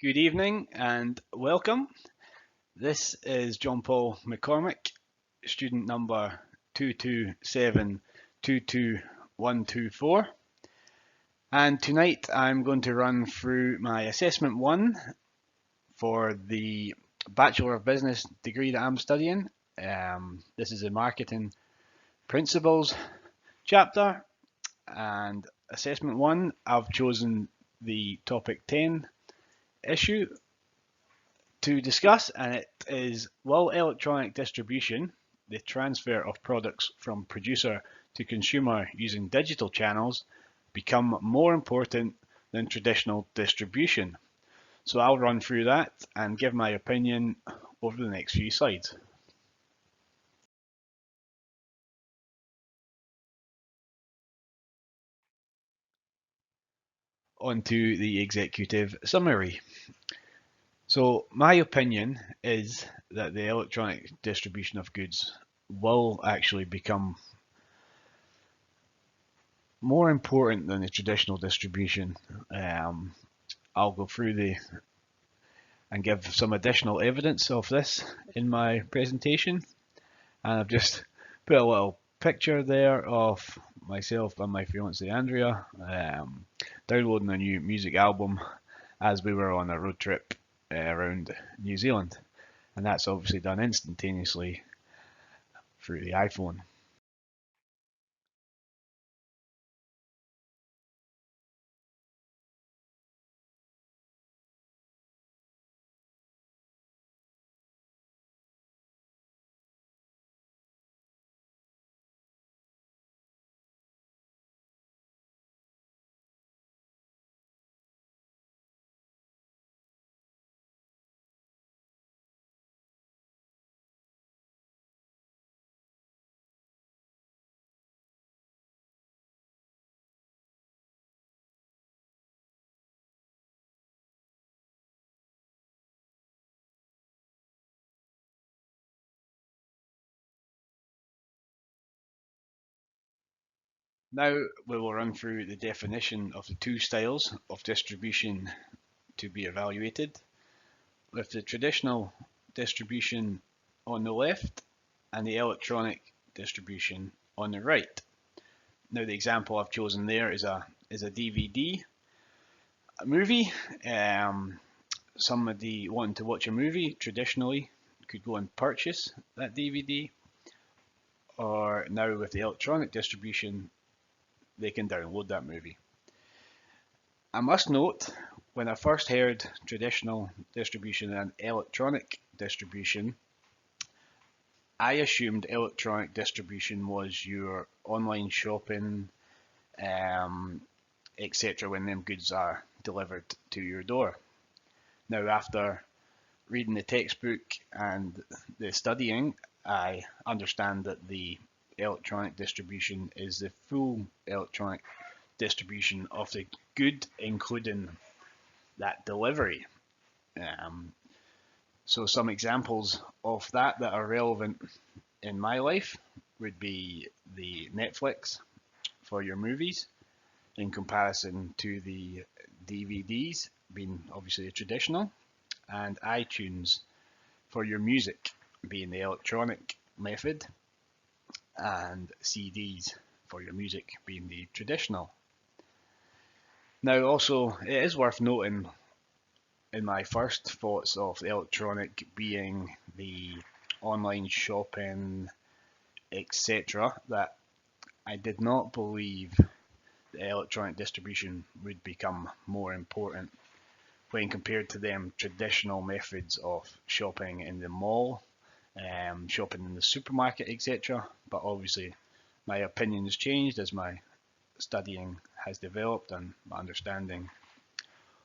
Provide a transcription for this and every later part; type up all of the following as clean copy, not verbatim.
Good evening and welcome. This is John Paul McCormick, student number 22722124. And tonight I'm going to run through my Assessment 1 for the Bachelor of Business degree that I'm studying. This is a Marketing Principles chapter, and Assessment 1, I've chosen the topic 10 issue to discuss, and it is: will electronic distribution, the transfer of products from producer to consumer using digital channels, become more important than traditional distribution? So I'll run through that and give my opinion over the next few slides. On to the executive summary. So my opinion is that the electronic distribution of goods will actually become more important than the traditional distribution. I'll go through and give some additional evidence of this in my presentation. And I've just put a little picture there of myself and my fiancée Andrea downloading a new music album as we were on a road trip around New Zealand. And that's obviously done instantaneously through the iPhone. Now we will run through the definition of the two styles of distribution to be evaluated, with the traditional distribution on the left and the electronic distribution on the right. Now the example I've chosen there is a DVD movie. Somebody wanting to watch a movie traditionally could go and purchase that DVD, or now with the electronic distribution they can download that movie. I must note, when I first heard traditional distribution and electronic distribution, I assumed electronic distribution was your online shopping, etc., when them goods are delivered to your door. Now, after reading the textbook and the studying, I understand that the electronic distribution is the full electronic distribution of the good, including that delivery. So some examples of that are relevant in my life would be the Netflix for your movies, in comparison to the DVDs being obviously a traditional, and iTunes for your music being the electronic method, and CDs for your music being the traditional. Now also, it is worth noting in my first thoughts of electronic being the online shopping, etc., that I did not believe the electronic distribution would become more important when compared to them traditional methods of shopping in the mall, shopping in the supermarket, etc. But obviously my opinion has changed as my studying has developed and my understanding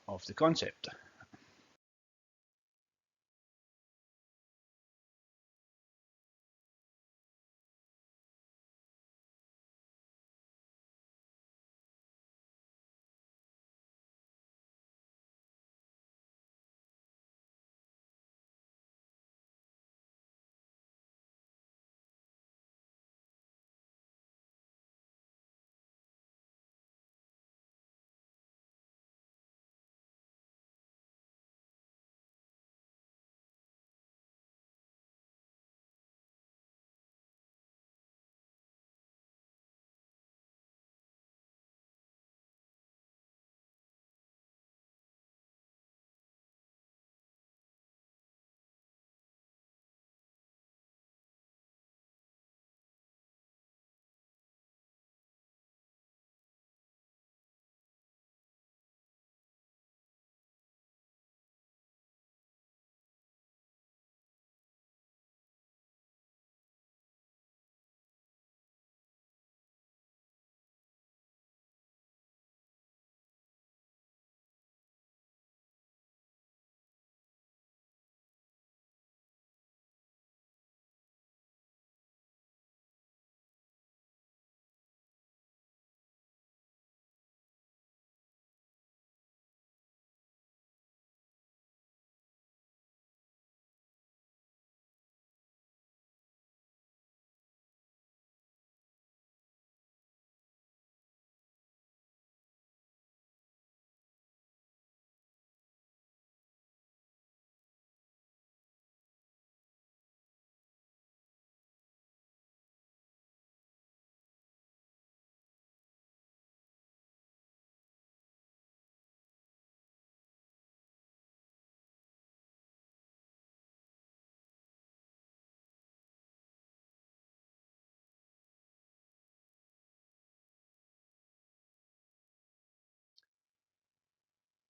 of the concept.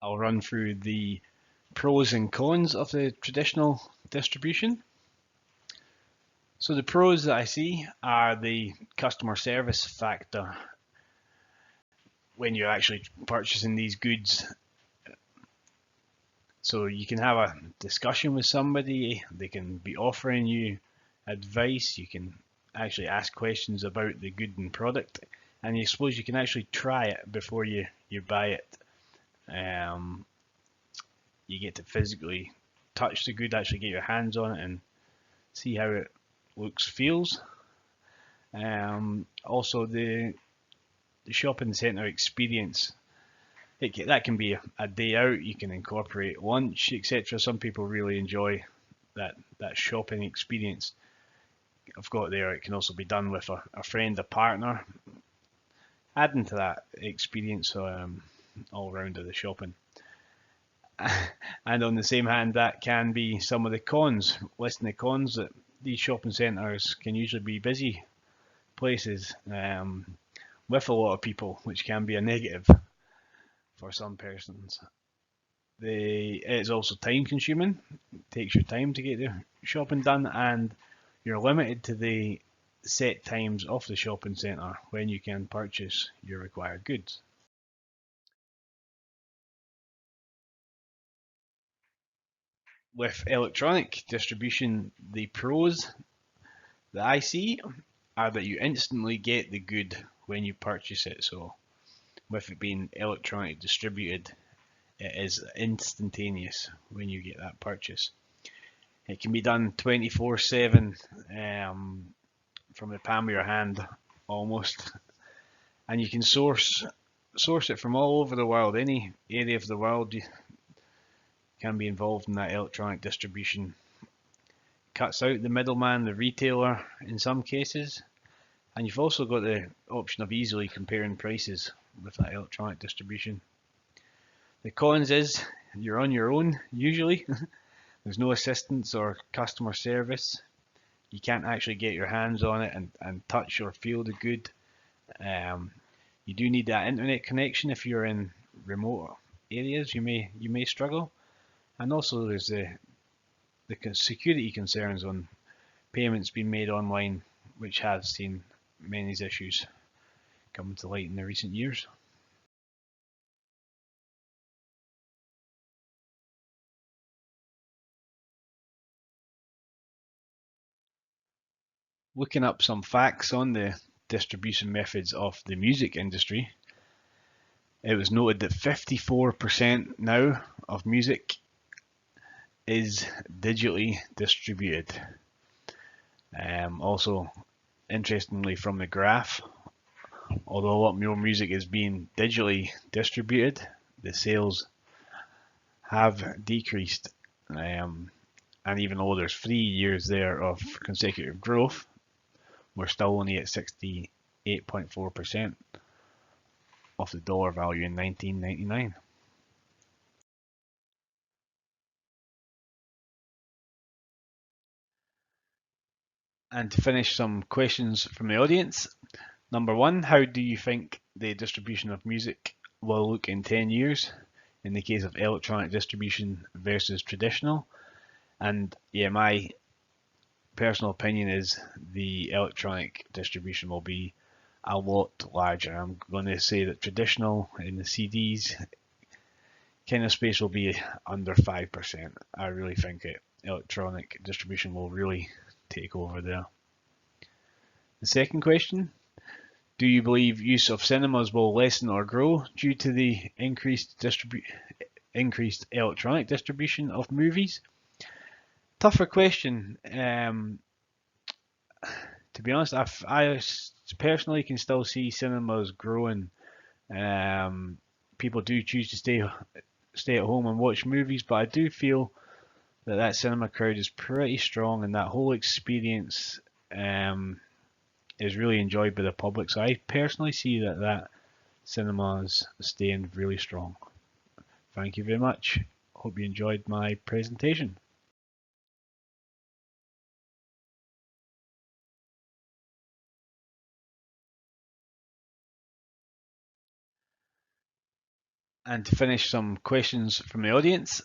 I'll run through the pros and cons of the traditional distribution. So the pros that I see are the customer service factor when you're actually purchasing these goods. So you can have a discussion with somebody, they can be offering you advice, you can actually ask questions about the good and product, and you suppose you can actually try it before you buy it. You get to physically touch the good, actually get your hands on it and see how it looks, feels. Also the shopping centre experience, that can be a day out, you can incorporate lunch, etc. Some people really enjoy that shopping experience. I've got there, it can also be done with a friend, a partner, adding to that experience all round of the shopping. And on the same hand, that can be some of the cons. Listing the cons, that these shopping centres can usually be busy places with a lot of people, which can be a negative for some persons. It's also time consuming. It takes your time to get the shopping done, and you're limited to the set times of the shopping centre when you can purchase your required goods. With electronic distribution, the pros that I see are that you instantly get the good when you purchase it. So with it being electronic distributed, it is instantaneous when you get that purchase. It can be done 24/7 from the palm of your hand almost, and you can source it from all over the world. Any area of the world can be involved in that electronic distribution. Cuts out the middleman, the retailer in some cases, and you've also got the option of easily comparing prices with that electronic distribution. The cons is you're on your own usually. There's no assistance or customer service. You can't actually get your hands on it and touch or feel the good. You do need that internet connection if you're in remote areas. You may struggle, and also there's the security concerns on payments being made online, which has seen many issues come to light in the recent years. Looking up some facts on the distribution methods of the music industry, it was noted that 54% now of music is digitally distributed. Also, interestingly, from the graph, although a lot more music is being digitally distributed, the sales have decreased. And even though there's 3 years there of consecutive growth, we're still only at 68.4% of the dollar value in 1999. And to finish, some questions from the audience. Number one, how do you think the distribution of music will look in 10 years in the case of electronic distribution versus traditional? And yeah, my personal opinion is the electronic distribution will be a lot larger. I'm going to say that traditional in the CDs kind of space will be under 5%. I really think electronic distribution will really take over there. The second question, do you believe use of cinemas will lessen or grow due to the increased electronic distribution of movies? Tougher question. To be honest, I personally can still see cinemas growing. People do choose to stay at home and watch movies, but I do feel that cinema crowd is pretty strong, and that whole experience is really enjoyed by the public. So I personally see that cinema is staying really strong. Thank you very much. Hope you enjoyed my presentation. And to finish, some questions from the audience.